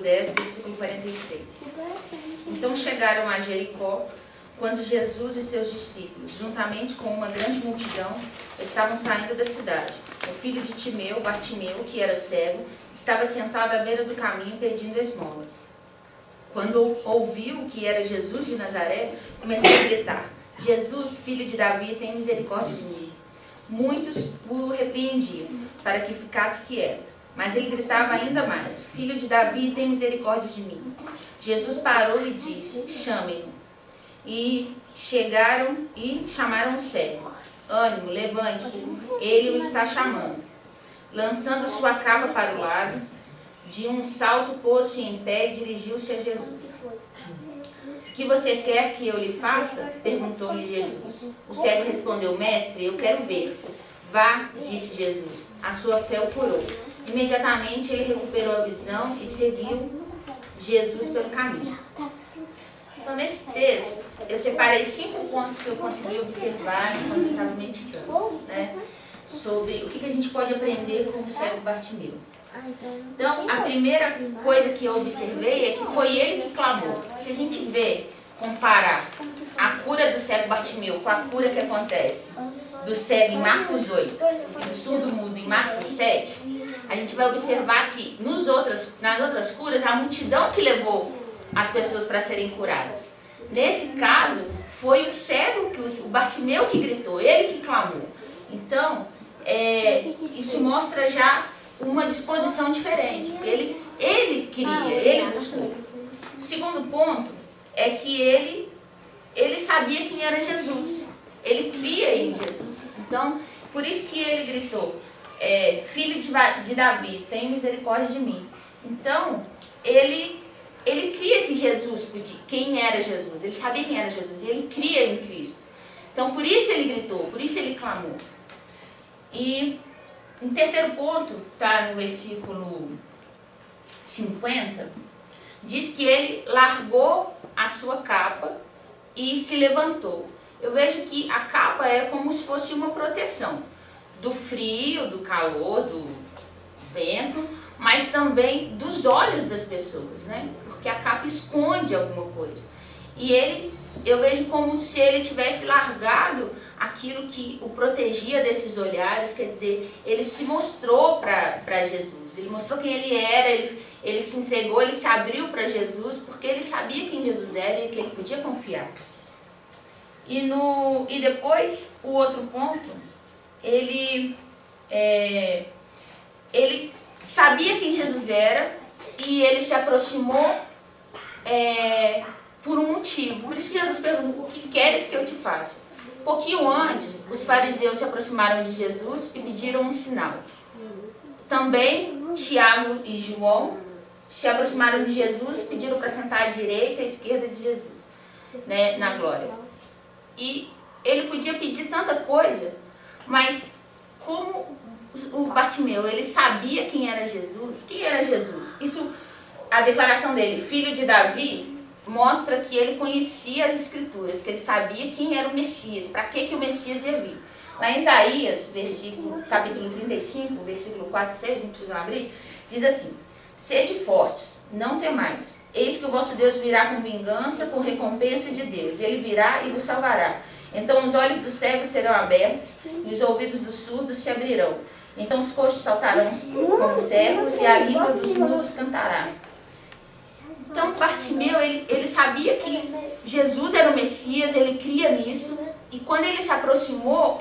10, versículo 46. Então chegaram a Jericó, quando Jesus e seus discípulos, juntamente com uma grande multidão, estavam saindo da cidade. O filho de Timeu, Bartimeu, que era cego, estava sentado à beira do caminho pedindo esmolas. Quando ouviu que era Jesus de Nazaré, começou a gritar: Jesus, filho de Davi, tem misericórdia de mim. Muitos o repreendiam, para que ficasse quieto. Mas ele gritava ainda mais: Filho de Davi, tem misericórdia de mim. Jesus parou e disse: Chamem-no. E chegaram e chamaram o cego. Ânimo, levante-se, ele o está chamando. Lançando sua capa para o lado, de um salto pôs-se em pé e dirigiu-se a Jesus. O que você quer que eu lhe faça? Perguntou-lhe Jesus. O cego respondeu: Mestre, eu quero ver. Vá, disse Jesus, a sua fé o curou. Imediatamente ele recuperou a visão e seguiu Jesus pelo caminho. Então, nesse texto, eu separei 5 pontos que eu consegui observar enquanto eu estava meditando, né, sobre o que a gente pode aprender com o cego Bartimeu. Então, a primeira coisa que eu observei é que foi ele que clamou. Se a gente comparar a cura do cego Bartimeu com a cura que acontece do cego em Marcos 8 e do surdo-mudo em Marcos 7, a gente vai observar que nas outras curas, a multidão que levou as pessoas para serem curadas. Nesse caso, foi o cego, o Bartimeu que gritou, ele que clamou. Então, isso mostra já uma disposição diferente. Ele queria, ele buscou. O segundo ponto é que ele sabia quem era Jesus. Ele cria em Jesus. Então, por isso que ele gritou: Filho de Davi, tem misericórdia de mim. Então, ele cria que Jesus podia, quem era Jesus. Ele sabia quem era Jesus. E ele cria em Cristo. Então, por isso ele gritou, por isso ele clamou. E em terceiro ponto, está no versículo 50, diz que ele largou a sua capa e se levantou. Eu vejo que a capa é como se fosse uma proteção do frio, do calor, do vento, mas também dos olhos das pessoas, né? Porque a capa esconde alguma coisa. E eu vejo como se ele tivesse largado aquilo que o protegia desses olhares, quer dizer, ele se mostrou para Jesus, ele mostrou quem ele era, ele se entregou, ele se abriu para Jesus, porque ele sabia quem Jesus era e que ele podia confiar. E depois, o outro ponto, ele sabia quem Jesus era e ele se aproximou por um motivo. Por isso que Jesus perguntou: o que queres que eu te faça? Um pouquinho antes, os fariseus se aproximaram de Jesus e pediram um sinal. Também Tiago e João se aproximaram de Jesus e pediram para sentar à direita e à esquerda de Jesus, né, na glória. E ele podia pedir tanta coisa, mas como o Bartimeu, ele sabia quem era Jesus. Quem era Jesus? Isso, a declaração dele, filho de Davi, mostra que ele conhecia as Escrituras, que ele sabia quem era o Messias, para que o Messias ia vir. Lá em Isaías, capítulo 35, versículo 4 e 6, não precisam abrir, diz assim: Sede fortes, não temais, eis que o vosso Deus virá com vingança, com recompensa de Deus. Ele virá e vos salvará. Então os olhos dos cegos serão abertos e os ouvidos dos surdos se abrirão. Então os coxos saltarão como servos e a língua dos mudos cantará. Então Bartimeu, ele sabia que Jesus era o Messias, ele cria nisso. E quando ele se aproximou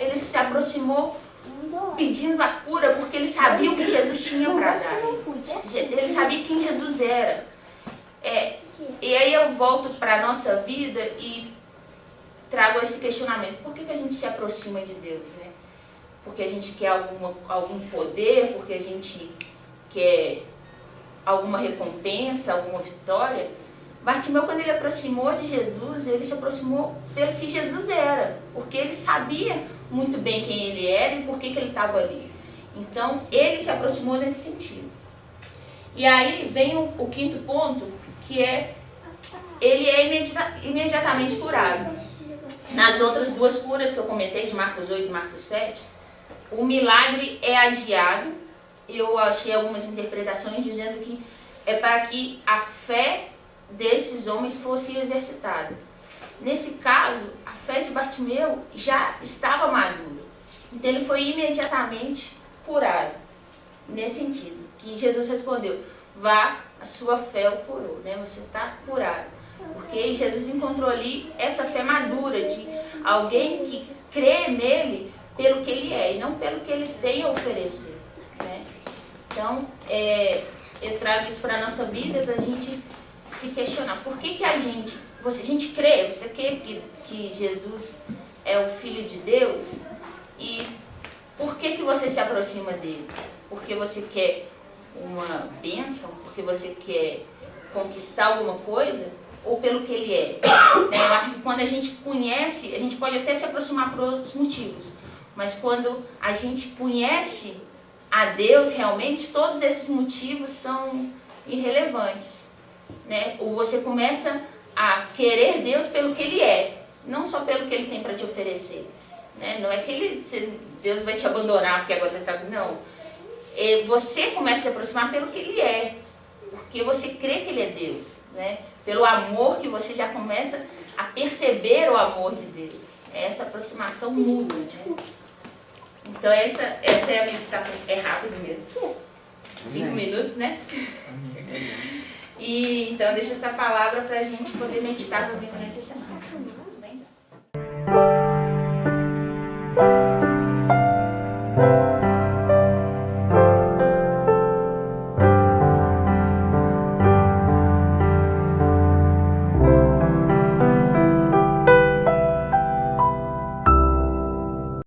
pedindo a cura, porque ele sabia o que Jesus tinha para dar. Ele sabia quem Jesus era. E aí eu volto para a nossa vida e trago esse questionamento: por que a gente se aproxima de Deus, né? Porque a gente quer algum poder, porque a gente quer alguma recompensa, alguma vitória? Bartimeu, quando ele aproximou de Jesus, ele se aproximou pelo que Jesus era, porque ele sabia muito bem quem ele era e por que ele estava ali. Então, ele se aproximou nesse sentido. E aí vem o quinto ponto, que ele é imediatamente curado. Nas outras duas curas que eu comentei, de Marcos 8 e Marcos 7, o milagre é adiado. Eu achei algumas interpretações dizendo que é para que a fé desses homens fosse exercitada. Nesse caso, a fé de Bartimeu já estava madura. Então ele foi imediatamente curado. Nesse sentido, que Jesus respondeu, vá, a sua fé o curou, né? Você está curado. Porque Jesus encontrou ali essa fé madura de alguém que crê nele pelo que ele é e não pelo que ele tem a oferecer, né? Então, eu trago isso para a nossa vida, para a gente se questionar. Por que a gente crê, você crê que Jesus é o Filho de Deus? E por que você se aproxima dele? Porque você quer uma bênção? Porque você quer conquistar alguma coisa? Ou pelo que ele é? Eu acho que quando a gente conhece, a gente pode até se aproximar por outros motivos. Mas quando a gente conhece a Deus realmente, todos esses motivos são irrelevantes, né? Ou você começa a querer Deus pelo que ele é, não só pelo que ele tem para te oferecer, né? Não é que Deus vai te abandonar porque agora você sabe, não. Você começa a se aproximar pelo que ele é, porque você crê que ele é Deus, né? Pelo amor que você já começa a perceber o amor de Deus. Essa aproximação muda, né? Então essa é a meditação, é rápido mesmo. 5 minutos, né? E então deixa essa palavra para a gente poder meditar no livro